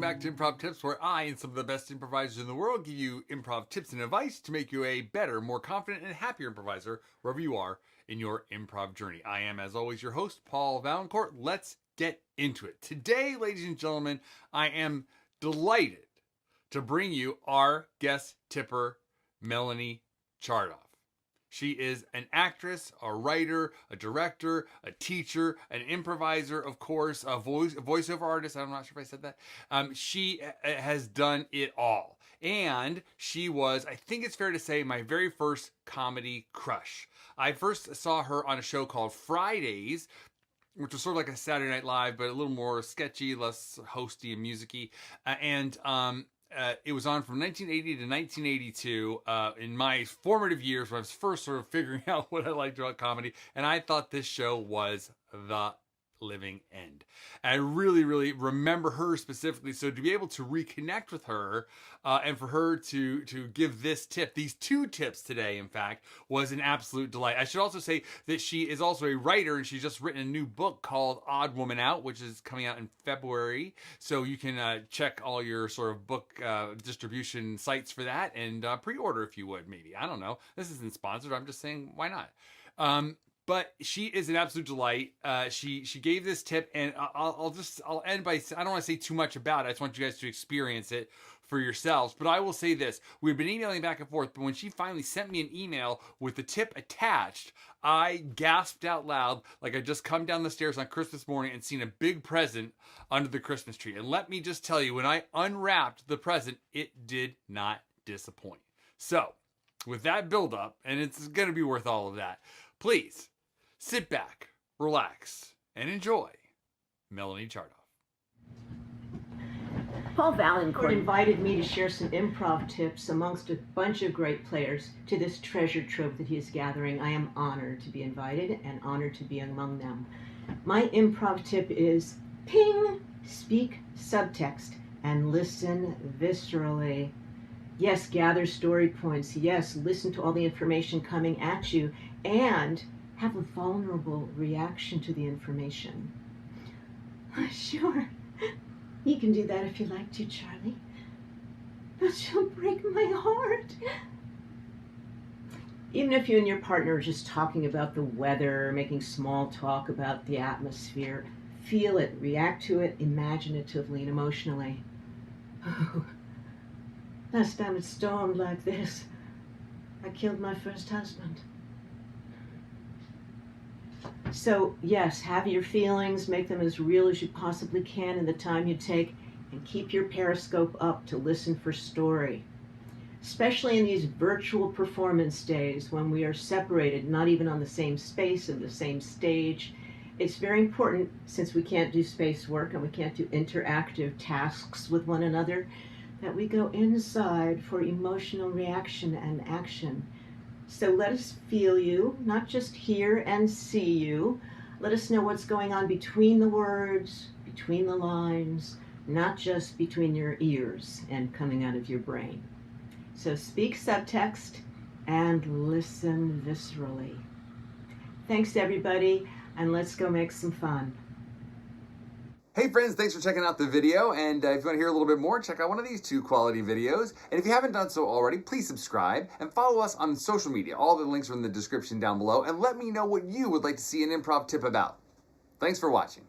back to Improv Tips, where I and some of the best improvisers in the world give you improv tips and advice to make you a better, more confident, and happier improviser wherever you are in your improv journey. I am, as always, your host, Paul Vaillancourt. Let's get into it. Today, ladies and gentlemen, I am delighted to bring you our guest tipper, Melanie Chartoff. She is an actress, a writer, a director, a teacher, an improviser, of course, a voiceover artist. I'm not sure if I said that. She has done it all. And she was, I think it's fair to say, my very first comedy crush. I first saw her on a show called Fridays, which was sort of like a Saturday Night Live, but a little more sketchy, less hosty and musicy. It was on from 1980 to 1982 in my formative years when I was first sort of figuring out what I liked about comedy. And I thought this show was the living end. And I really, really remember her specifically. So to be able to reconnect with her and for her to give this tip, these two tips today, in fact, was an absolute delight. I should also say that she is also a writer, and she's just written a new book called Odd Woman Out, which is coming out in February. So you can check all your sort of book distribution sites for that and pre-order if you would, maybe. I don't know. This isn't sponsored. I'm just saying, why not? But she is an absolute delight. She gave this tip, and I'll end by, I don't want to say too much about it. I just want you guys to experience it for yourselves. But I will say this: we've been emailing back and forth, but when she finally sent me an email with the tip attached, I gasped out loud like I just come down the stairs on Christmas morning and seen a big present under the Christmas tree. And let me just tell you, when I unwrapped the present, it did not disappoint. So, with that build-up, and it's going to be worth all of that, please sit back, relax, and enjoy Melanie Chartoff. Paul Vaillancourt invited me to share some improv tips amongst a bunch of great players to this treasure trove that he is gathering. I am honored to be invited and honored to be among them. My improv tip is ping, speak subtext, and listen viscerally. Yes, gather story points. Yes, listen to all the information coming at you, and have a vulnerable reaction to the information. Sure, you can do that if you like to, Charlie. But you'll break my heart. Even if you and your partner are just talking about the weather, making small talk about the atmosphere, feel it, react to it imaginatively and emotionally. Oh, last time it stormed like this, I killed my first husband. So yes, have your feelings, make them as real as you possibly can in the time you take, and keep your periscope up to listen for story. Especially in these virtual performance days when we are separated, not even on the same space of the same stage. It's very important, since we can't do space work and we can't do interactive tasks with one another, that we go inside for emotional reaction and action. So let us feel you, not just hear and see you. Let us know what's going on between the words, between the lines, not just between your ears and coming out of your brain. So speak subtext and listen viscerally. Thanks everybody, and let's go make some fun. Hey friends, thanks for checking out the video, and if you want to hear a little bit more, check out one of these two quality videos. And if you haven't done so already, please subscribe and follow us on social media. All the links are in the description down below, and let me know what you would like to see an improv tip about. Thanks for watching.